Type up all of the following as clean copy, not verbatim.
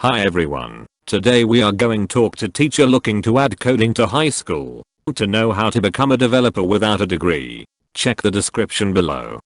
Hi everyone, today we are going to talk to teacher looking to add coding to high school. To know how to become a developer without a degree, check the description below.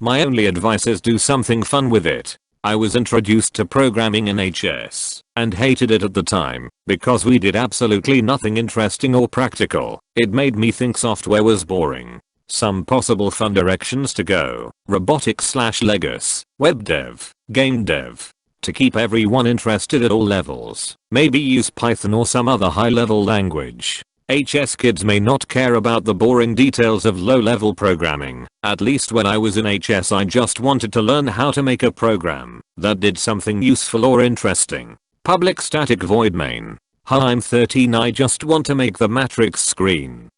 My only advice is do something fun with it. I was introduced to programming in HS and hated it at the time because we did absolutely nothing interesting or practical. It made me think software was boring. Some possible fun directions to go: robotics/Legos, web dev, game dev. To keep everyone interested at all levels, maybe use Python or some other high-level language. HS kids may not care about the boring details of low-level programming. At least when I was in HS I just wanted to learn how to make a program that did something useful or interesting. Public static void main. Hi, I'm 13, I just want to make the matrix screen.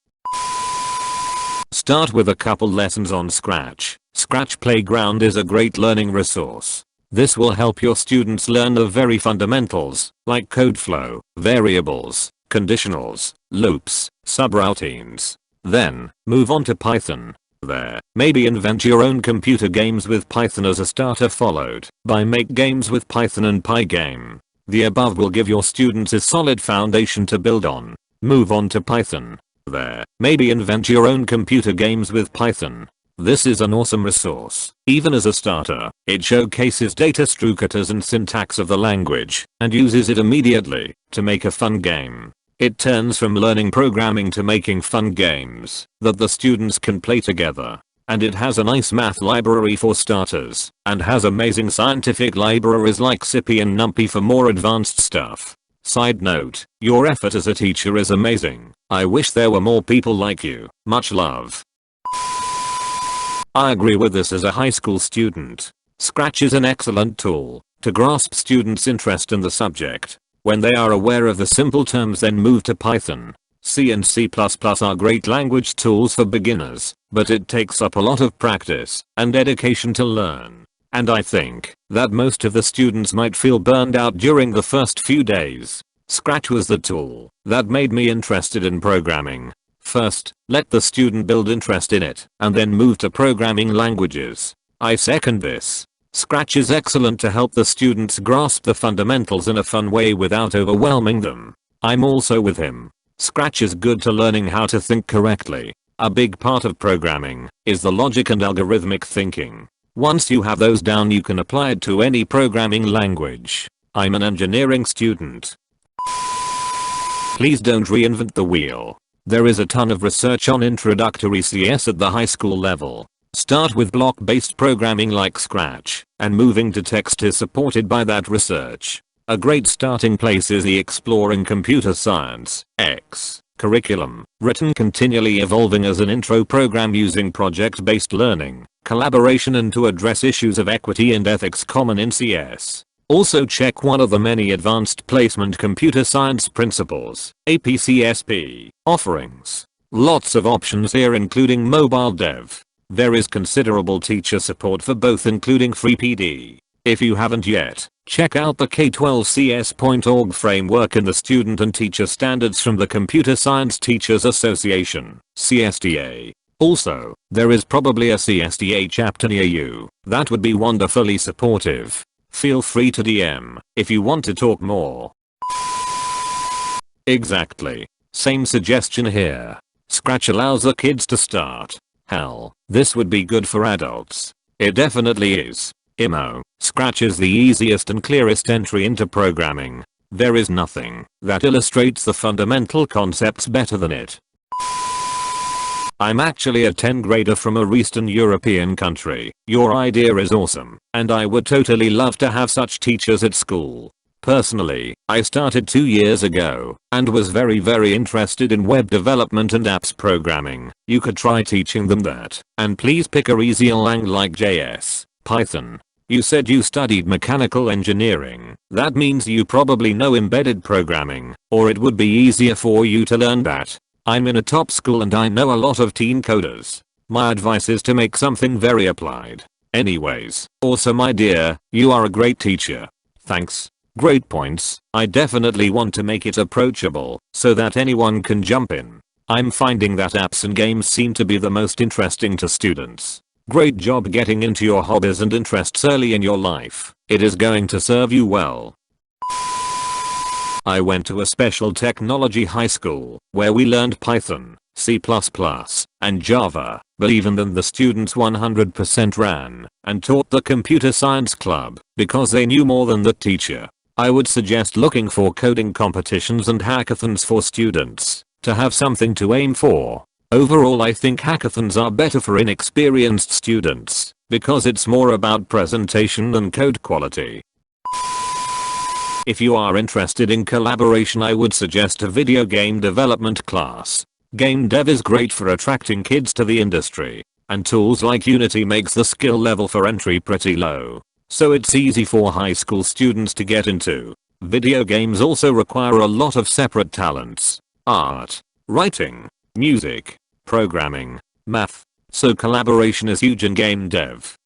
Start with a couple lessons on Scratch. Scratch Playground is a great learning resource. This will help your students learn the very fundamentals, like code flow, variables, conditionals, loops, subroutines. Then, move on to Python. There, maybe invent your own computer games with Python as a starter, followed by make games with Python and Pygame. The above will give your students a solid foundation to build on. Move on to Python. There, maybe invent your own computer games with Python. This is an awesome resource. Even as a starter, it showcases data structures and syntax of the language and uses it immediately to make a fun game. It turns from learning programming to making fun games that the students can play together. And it has a nice math library for starters and has amazing scientific libraries like SciPy and NumPy for more advanced stuff. Side note, your effort as a teacher is amazing. I wish there were more people like you. Much love. I agree with this as a high school student. Scratch is an excellent tool to grasp students' interest in the subject. When they are aware of the simple terms, then move to Python. C and C++ are great language tools for beginners, but it takes up a lot of practice and dedication to learn. And I think that most of the students might feel burned out during the first few days. Scratch was the tool that made me interested in programming. First, let the student build interest in it, and then move to programming languages. I second this. Scratch is excellent to help the students grasp the fundamentals in a fun way without overwhelming them. I'm also with him. Scratch is good to learning how to think correctly. A big part of programming is the logic and algorithmic thinking. Once you have those down, you can apply it to any programming language. I'm an engineering student. Please don't reinvent the wheel. There is a ton of research on introductory CS at the high school level. Start with block-based programming like Scratch, and moving to text is supported by that research. A great starting place is the Exploring Computer Science X curriculum, written continually evolving as an intro program using project-based learning, collaboration, and to address issues of equity and ethics common in CS. Also check one of the many advanced placement computer science principles, APCSP, offerings. Lots of options here including mobile dev. There is considerable teacher support for both including free PD. If you haven't yet, check out the K12CS.org framework and the student and teacher standards from the Computer Science Teachers Association, CSTA. Also, there is probably a CSTA chapter near you that would be wonderfully supportive. Feel free to DM if you want to talk more. Exactly. Same suggestion here. Scratch allows the kids to start. Hell, this would be good for adults. It definitely is. Scratch is the easiest and clearest entry into programming. There is nothing that illustrates the fundamental concepts better than it. I'm actually a 10th grader from a Eastern European country. Your idea is awesome, and I would totally love to have such teachers at school. Personally, I started 2 years ago and was very interested in web development and apps programming. You could try teaching them that, and please pick a easier language like JS, Python. You said you studied mechanical engineering. That means you probably know embedded programming, or it would be easier for you to learn that. I'm in a top school and I know a lot of teen coders. My advice is to make something very applied. Anyways, awesome idea, you are a great teacher. Thanks. Great points. I definitely want to make it approachable so that anyone can jump in. I'm finding that apps and games seem to be the most interesting to students. Great job getting into your hobbies and interests early in your life. It is going to serve you well. I went to a special technology high school where we learned Python, C++, and Java, but even then the students 100% ran and taught the computer science club because they knew more than the teacher. I would suggest looking for coding competitions and hackathons for students to have something to aim for. Overall, I think hackathons are better for inexperienced students because it's more about presentation than code quality. If you are interested in collaboration, I would suggest a video game development class. Game dev is great for attracting kids to the industry, and tools like Unity makes the skill level for entry pretty low, so it's easy for high school students to get into. Video games also require a lot of separate talents: art, writing, music, programming, math, so collaboration is huge in game dev.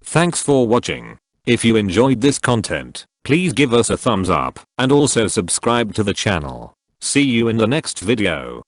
Thanks for watching. If you enjoyed this content, please give us a thumbs up and also subscribe to the channel. See you in the next video.